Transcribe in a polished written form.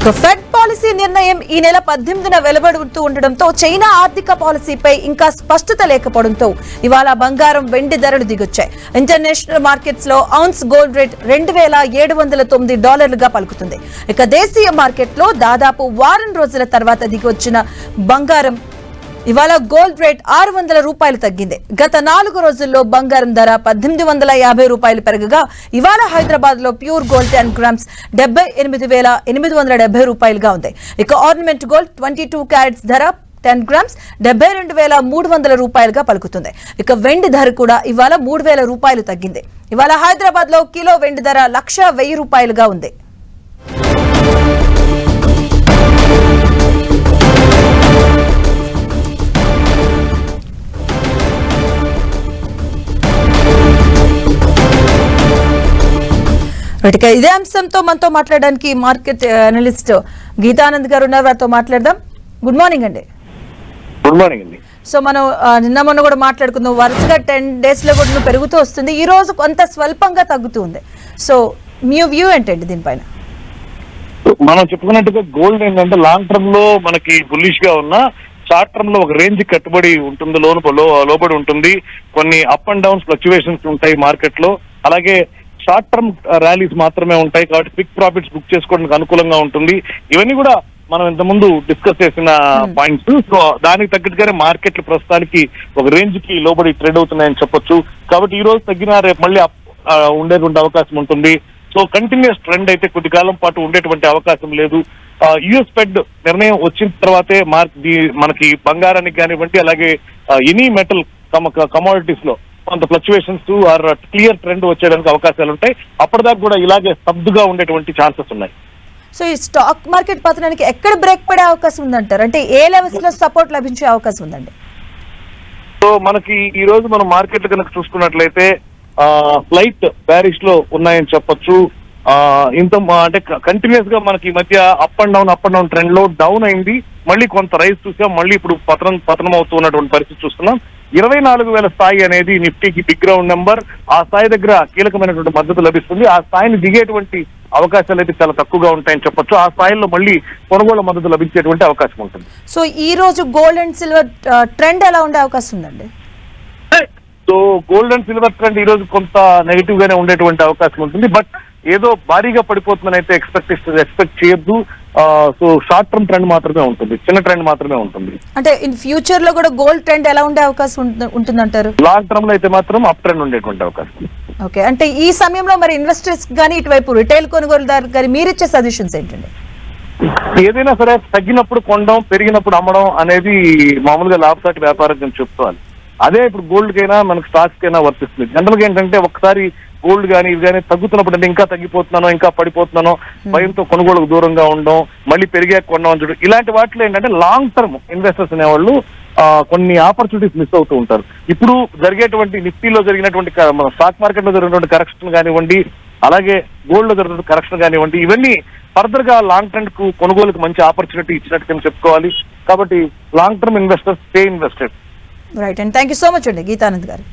Fed policy నిర్ణయం ఈ నెల 18న వెలువడుతూ ఉండడంతో చైనా ఆర్థిక పాలసీపై ఇంకా స్పష్టత లేకపోవడంతో ఇవాళ బంగారం వెండి ధరలు దిగొచ్చాయి. ఇంటర్నేషనల్ మార్కెట్స్ లో ఔన్స్ గోల్డ్ రేట్ $2,709 పలుకుతుంది. ఇక దేశీయ మార్కెట్ లో దాదాపు వారం రోజుల తర్వాత దిగొచ్చిన బంగారం ఇవాళ గోల్డ్ రేట్ $600 తగ్గింది. గత 4 రోజుల్లో బంగారం ధర $1,850 పెరగగా ఇవాళ హైదరాబాద్ లో ప్యూర్ గోల్డ్ 10 గ్రామ్స్ $78,870 ఉంది. ఇక ఆర్నమెంట్ గోల్డ్ 22 క్యారెట్స్ ధర 10 గ్రామ్స్ $72,300 పలుకుతుంది. ఇక వెండి ధర కూడా ఇవాళ $3,000 తగ్గింది. ఇవాళ హైదరాబాద్ లో కిలో వెండి ధర $1,10,000 ఉంది. ఇదే అంశంతో మనతో మాట్లాడడానికి మార్కెట్ అనలిస్ట్ గీతానంద్ గారు ఉన్నారు. వారితో మాట్లాడదాం. గుడ్ మార్నింగ్ అండి. గుడ్ మార్నింగ్ అండి. సో మనం నిన్న మొన్న కూడా మాట్లాడుకుందాం, వరుసగా 10 days లో కూడా పెరుగుతూ వస్తుంది. ఈ రోజు కొంత స్వల్పంగా తగ్గుతుంది. సో మీ వ్యూ ఏంటండి దీనిపైన? మనం చెప్పుకున్నట్టుగా గోల్డ్ ఏంటంటే లాంగ్ టర్మ్ లో మనకి బుల్లిష్ గా ఉన్న, షార్ట్ టర్మ్ లో ఒక రేంజ్ కట్టుబడి ఉంటుంది, లోబడి ఉంటుంది. కొన్ని అప్ అండ్ డౌన్స్ ఫ్లక్చువేషన్స్ ఉంటాయి మార్కెట్ లో. అలాగే షార్ట్ టర్మ్ ర్యాలీస్ మాత్రమే ఉంటాయి కాబట్టి క్విక్ ప్రాఫిట్స్ బుక్ చేసుకోవడానికి అనుకూలంగా ఉంటుంది. ఇవన్నీ కూడా మనం ఇంతకుముందు డిస్కస్ చేసిన పాయింట్స్. సో దానికి తగ్గట్టుగానే మార్కెట్లు ప్రస్తుతానికి ఒక రేంజ్ కి లోబడి ట్రేడ్ అవుతున్నాయని చెప్పొచ్చు. కాబట్టి ఈ రోజు తగ్గిన రేపు మళ్ళీ ఉండేటువంటి అవకాశం ఉంటుంది. సో కంటిన్యూస్ ట్రెండ్ అయితే కొద్ది కాలం పాటు ఉండేటువంటి అవకాశం లేదు. యుఎస్ ఫెడ్ నిర్ణయం వచ్చిన తర్వాతే మనకి బంగారానికి కానివ్వండి, అలాగే ఎనీ మెటల్ కమోడిటీస్ లో కొంత ఫ్లక్చువేషన్స్ ఆర్ క్లియర్ ట్రెండ్ వచ్చేయడానికి అవకాశాలు ఉంటాయి. అప్పటిదాకా కూడా ఇలాగే స్తబ్దుగా ఉండేటువంటి ఛాన్సెస్ ఉన్నాయి. సో ఈ స్టాక్ మార్కెట్ పతనానికి ఎక్కడ బ్రేక్ పడే అవకాశం ఉందంటారు? అంటే ఏ లెవెల్స్ లో సపోర్ట్ లభించే అవకాశం ఉందండి? సో మనకి ఈ రోజు మనం మార్కెట్ కనుక చూసుకున్నట్లయితే ఫ్లైట్ బ్యారిష్ లో ఉన్నాయని చెప్పొచ్చు. అంటే కంటిన్యూస్ గా మనకి ఈ మధ్య అప్ అండ్ డౌన్ ట్రెండ్ లో డౌన్ అయింది, మళ్ళీ కొంత రైజ్ చూసాం, మళ్ళీ ఇప్పుడు పతనం అవుతున్నటువంటి పరిస్థితి చూస్తున్నాం. 24,000 స్థాయి అనేది నిఫ్టీకి బిగ్ గ్రౌండ్ నెంబర్. ఆ స్థాయి దగ్గర కీలకమైనటువంటి మద్దతు లభిస్తుంది. ఆ స్థాయిని దిగేటువంటి అవకాశాలు అయితే చాలా తక్కువగా ఉంటాయని చెప్పొచ్చు. ఆ స్థాయిలో మళ్ళీ కొనుగోలు మద్దతు లభించేటువంటి అవకాశం ఉంటుంది. సో ఈ రోజు గోల్డ్ అండ్ సిల్వర్ ట్రెండ్ ఎలా ఉండే అవకాశం ఉందండి? So gold and silver trend ఈ రోజు కొంత నెగిటివ్ గానే ఉండేటువంటి అవకాశం ఉంటుంది. బట్ ఏదో భారీగా పడిపోతుందని అయితే ఎక్స్పెక్ట్ చేయొద్దు. సో షార్ట్ టర్మ్ ట్రెండ్ మాత్రమే ఉంటుంది, చిన్న ట్రెండ్ మాత్రమే ఉంటుంది. అంటే ఇన్ ఫ్యూచర్ లో కూడా గోల్డ్ ట్రెండ్ ఎలా ఉండే అవకాశం ఉంటుందంటారు? లాంగ్ టర్మ్ లో అయితే మాత్రం అప్ ట్రెండ్ ఉండేటువంటి అవకాశం. ఓకే, అంటే ఈ సమయంలో మరి ఇన్వెస్టర్స్ కానీ ఇటువైపు రిటైల్ కొనుగోలుదారు కానీ మీరిచ్చే సజెషన్స్ ఏంటండి? ఏదైనా సరే తగ్గినప్పుడు కొనడం, పెరిగినప్పుడు అమ్మడం అనేది మామూలుగా లాభసాటి వ్యాపారం అని చెప్తాను. అదే ఇప్పుడు గోల్డ్ కైనా మనకు స్టాక్స్ కైనా వర్తిస్తుంది. జనరల్ గా ఏంటంటే ఒకసారి గోల్డ్ కానీ ఇవి కానీ తగ్గుతున్నప్పుడు అంటే ఇంకా తగ్గిపోతున్నానో ఇంకా పడిపోతున్నానో భయంతో కొనుగోలుకు దూరంగా ఉండడం, మళ్ళీ పెరిగే కొనడం అని చూడడం, ఇలాంటి వాటిలో ఏంటంటే లాంగ్ టర్మ్ ఇన్వెస్టర్స్ అనేవాళ్ళు కొన్ని ఆపర్చునిటీస్ మిస్ అవుతూ ఉంటారు. ఇప్పుడు జరిగేటువంటి నిఫ్టీలో జరిగినటువంటి స్టాక్ మార్కెట్ లో జరిగినటువంటి కరెక్షన్ కానివ్వండి, అలాగే గోల్డ్ లో జరిగినటువంటి కరెక్షన్ కానివ్వండి, ఇవన్నీ ఫర్దర్ గా లాంగ్ ట్రెండ్ కు కొనుగోలుకు మంచి ఆపర్చునిటీ ఇచ్చినట్టు చెప్పుకోవాలి. కాబట్టి long term investors stay invested. Right and thank you so much అండి గీతానంద్ గారు.